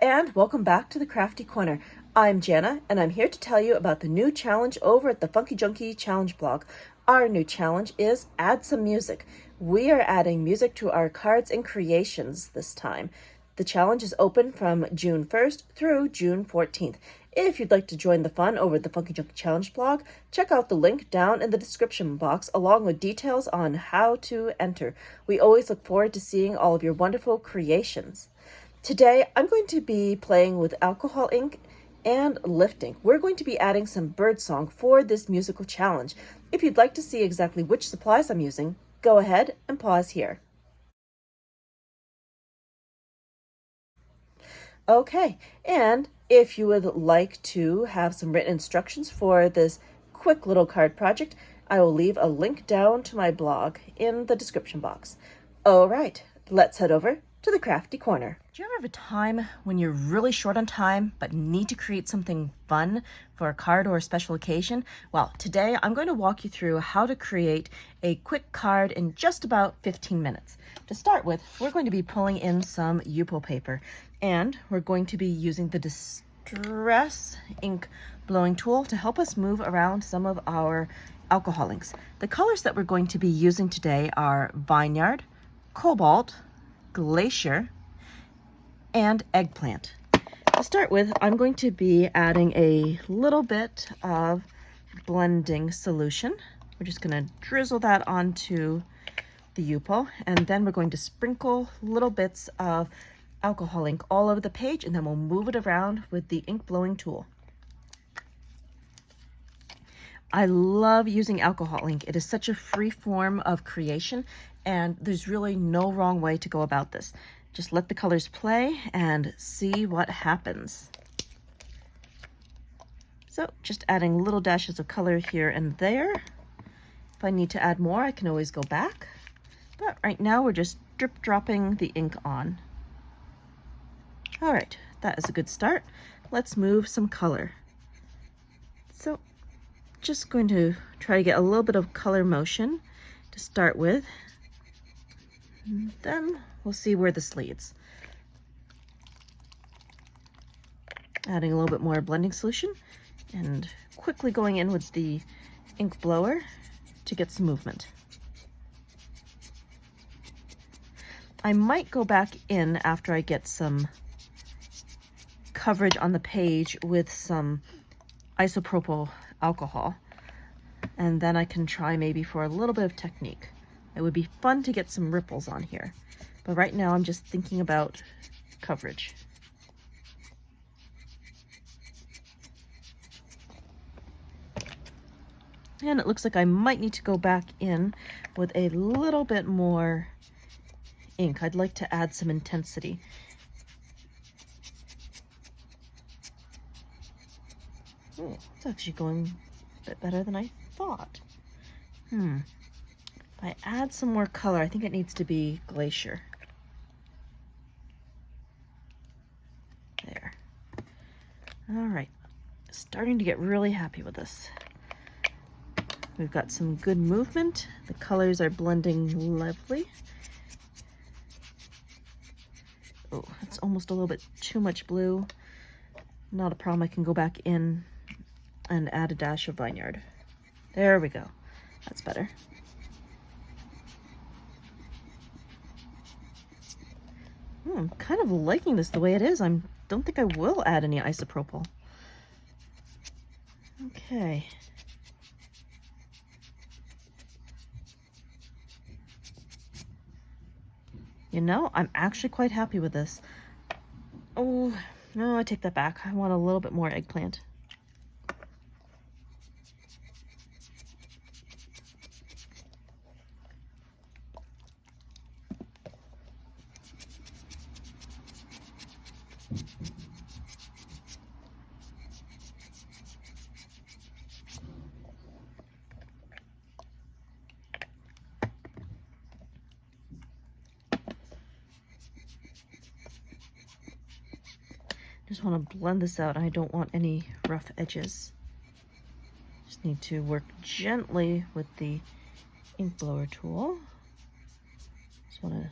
and welcome back to the Crafty Corner. I'm Janna, and I'm here to tell you about the new challenge over at the Funkie Junkie challenge blog. Our new challenge is Add Some Music. We are adding music to our cards and creations this time. The challenge is open from June 1st through June 14th. If you'd like to join the fun over at the Funkie Junkie challenge blog, check out the link down in the description box along with details on how to enter. We always look forward to seeing all of your wonderful creations. Today, I'm going to be playing with alcohol ink and lifting. We're going to be adding some birdsong for this musical challenge. If you'd like to see exactly which supplies I'm using, go ahead and pause here. Okay, and if you would like to have some written instructions for this quick little card project, I will leave a link down to my blog in the description box. All right, let's head over to the Crafty Corner. Do you ever have a time when you're really short on time but need to create something fun for a card or a special occasion? Well, today I'm going to walk you through how to create a quick card in just about 15 minutes. To start with, we're going to be pulling in some Yupo paper, and we're going to be using the Distress ink blowing tool to help us move around some of our alcohol inks. The colors that we're going to be using today are Vineyard, Cobalt, Glacier, and Eggplant. To start with, I'm going to be adding a little bit of blending solution. We're just going to drizzle that onto the Yupo, and then we're going to sprinkle little bits of alcohol ink all over the page, and then we'll move it around with the ink blowing tool. I love using alcohol ink. It is such a free form of creation, and there's really no wrong way to go about this. Just let the colors play and see what happens. So just adding little dashes of color here and there. If I need to add more, I can always go back. But right now we're just drip dropping the ink on. All right, that is a good start. Let's move some color. So just going to try to get a little bit of color motion to start with. And then we'll see where this leads. Adding a little bit more blending solution and quickly going in with the ink blower to get some movement. I might go back in after I get some coverage on the page with some isopropyl alcohol, and then I can try maybe for a little bit of technique. It would be fun to get some ripples on here, but right now I'm just thinking about coverage. And it looks like I might need to go back in with a little bit more ink. I'd like to add some intensity. Oh, it's actually going a bit better than I thought. If I add some more color, I think it needs to be Glacier. There. All right, starting to get really happy with this. We've got some good movement. The colors are blending lovely. Oh, it's almost a little bit too much blue. Not a problem, I can go back in and add a dash of Vineyard. There we go. That's better. I'm kind of liking this the way it is. I don't think I will add any isopropyl. Okay. You know, I'm actually quite happy with this. Oh, no, I take that back. I want a little bit more Eggplant. Just want to blend this out. I don't want any rough edges. Just need to work gently with the ink blower tool. Just want to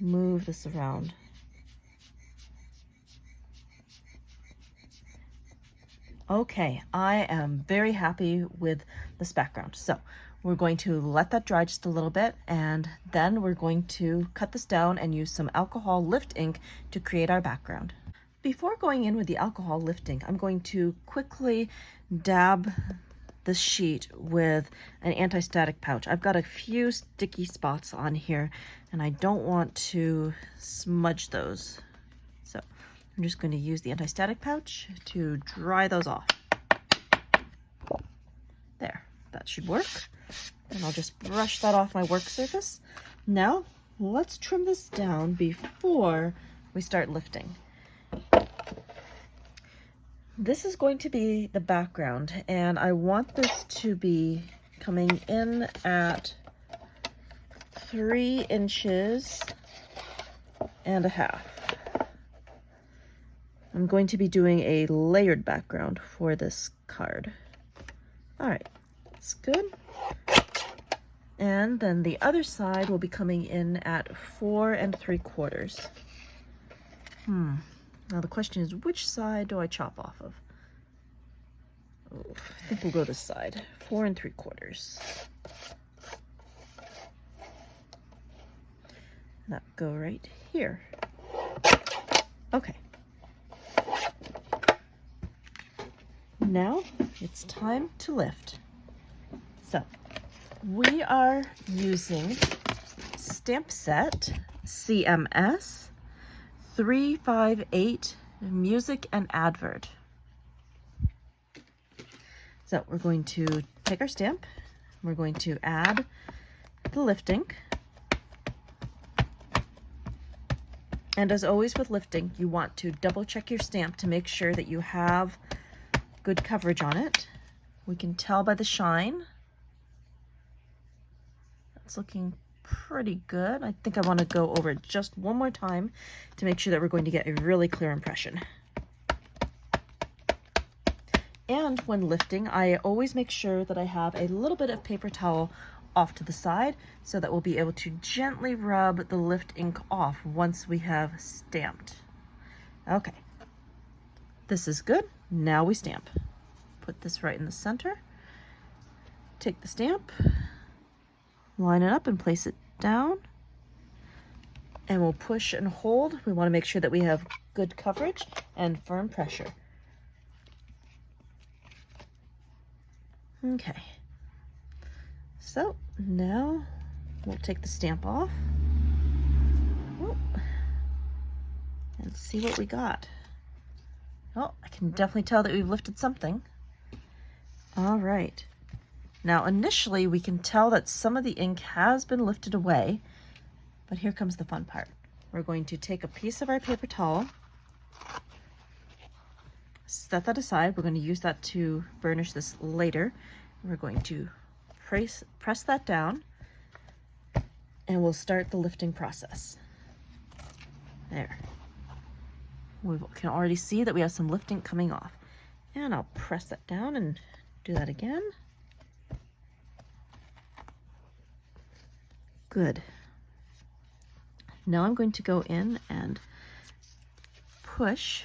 move this around. Okay, I am very happy with this background. So we're going to let that dry just a little bit, and then we're going to cut this down and use some alcohol lift ink to create our background. Before going in with the alcohol lift ink, I'm going to quickly dab the sheet with an anti-static pouch. I've got a few sticky spots on here and I don't want to smudge those. So I'm just going to use the anti-static pouch to dry those off. There, that should work. And I'll just brush that off my work surface. Now, let's trim this down before we start lifting. This is going to be the background, and I want this to be coming in at 3 inches and a half. I'm going to be doing a layered background for this card. All right, that's good. And then the other side will be coming in at 4 3/4. Now the question is, which side do I chop off of? Oh, I think we'll go this side, 4 3/4. That go right here. Okay. Now it's time to lift. So we are using Stamp Set CMS 358 Music and Advert. So we're going to take our stamp, we're going to add the lift ink. And as always with lifting, you want to double check your stamp to make sure that you have good coverage on it. We can tell by the shine. That's looking pretty good. I think I want to go over it just one more time to make sure that we're going to get a really clear impression. And when lifting, I always make sure that I have a little bit of paper towel off to the side so that we'll be able to gently rub the lift ink off once we have stamped. Okay, this is good. Now we stamp. Put this right in the center. Take the stamp, line it up and place it down, and we'll push and hold. We want to make sure that we have good coverage and firm pressure. Okay, so now we'll take the stamp off and see what we got. Oh, I can definitely tell that we've lifted something. All right. Now, initially, we can tell that some of the ink has been lifted away, but here comes the fun part. We're going to take a piece of our paper towel, set that aside. We're going to use that to burnish this later. We're going to press that down, and we'll start the lifting process. There. We can already see that we have some lifting coming off. And I'll press that down and do that again. Good. Now I'm going to go in and push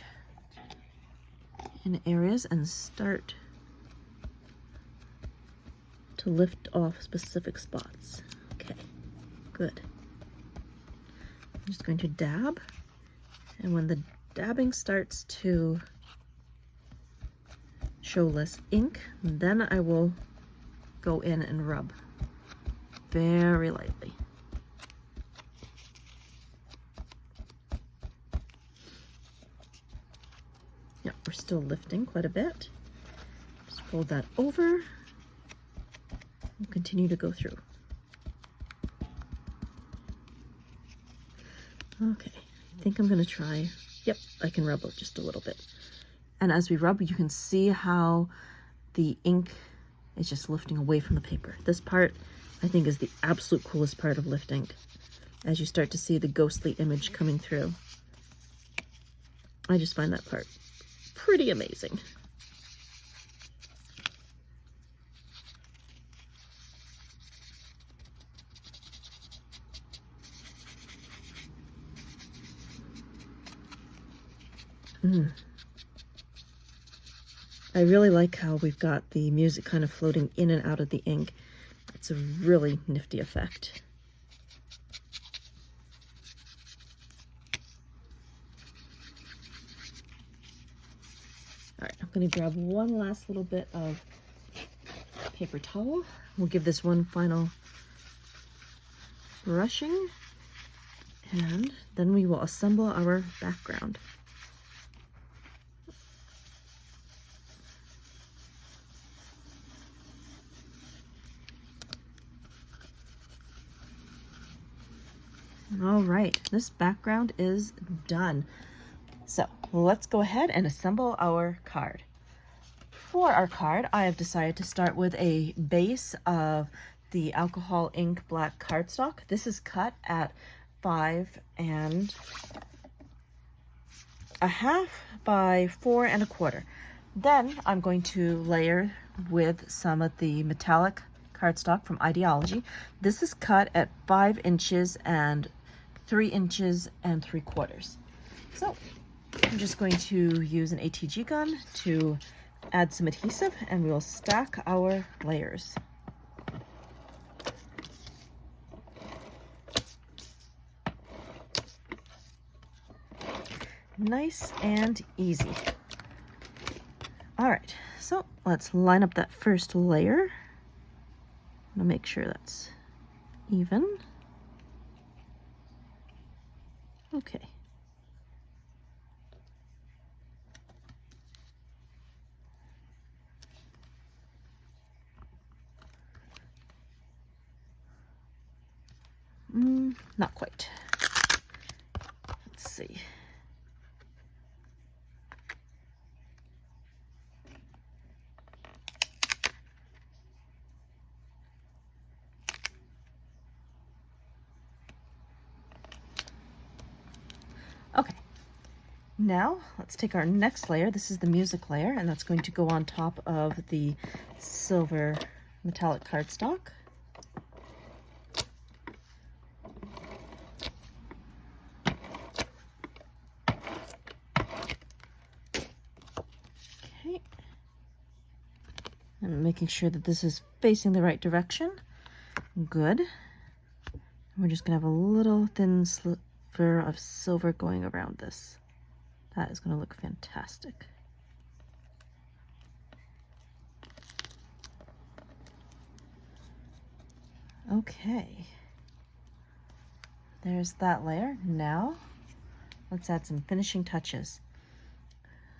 in areas and start to lift off specific spots. Okay, good. I'm just going to dab, and when the dabbing starts to show less ink, then I will go in and rub very lightly. Yeah, we're still lifting quite a bit. Just fold that over. We'll continue to go through. Okay, I think I'm gonna try, yep, I can rub it just a little bit. And as we rub, you can see how the ink is just lifting away from the paper. This part, I think, is the absolute coolest part of lifting, as you start to see the ghostly image coming through. I just find that part pretty amazing. I really like how we've got the music kind of floating in and out of the ink. It's a really nifty effect. All right, I'm going to grab one last little bit of paper towel. We'll give this one final brushing, and then we will assemble our background. All right, this background is done. So let's go ahead and assemble our card. For our card, I have decided to start with a base of the alcohol ink black cardstock. This is cut at 5 1/2 by 4 1/4. Then I'm going to layer with some of the metallic cardstock from Ideology. This is cut at 5 inches and 3 inches and 3/4. So I'm just going to use an ATG gun to add some adhesive, and we will stack our layers. Nice and easy. All right, so let's line up that first layer. I'm gonna make sure that's even. Okay. Not quite. Let's see. Okay, now let's take our next layer. This is the music layer, and that's going to go on top of the silver metallic cardstock. Okay, and making sure that this is facing the right direction. Good. We're just gonna have a little thin sliver of silver going around this. That is going to look fantastic. Okay, there's that layer. Now let's add some finishing touches.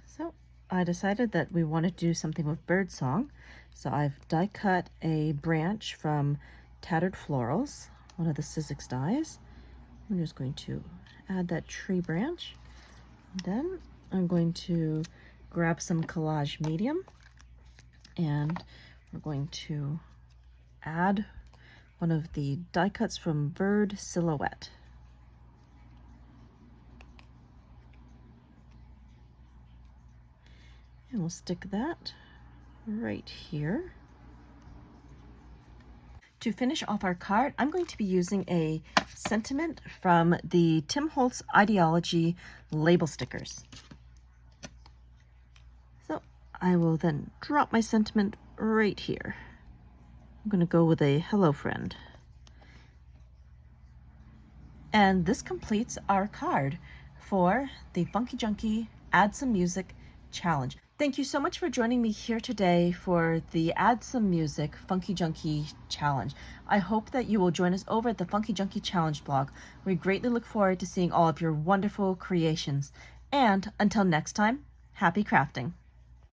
So I decided that we want to do something with birdsong, so I've die cut a branch from Tattered Florals, one of the Sizzix dies. I'm just going to add that tree branch. Then I'm going to grab some collage medium, and we're going to add one of the die cuts from Bird Silhouette. And we'll stick that right here. To finish off our card, I'm going to be using a sentiment from the Tim Holtz Ideology label stickers. So I will then drop my sentiment right here. I'm going to go with a hello friend. And this completes our card for the Funkie Junkie Add Some Music challenge. Thank you so much for joining me here today for the Add Some Music Funkie Junkie challenge. I hope that you will join us over at the Funkie Junkie challenge blog. We greatly look forward to seeing all of your wonderful creations. And until next time, happy crafting.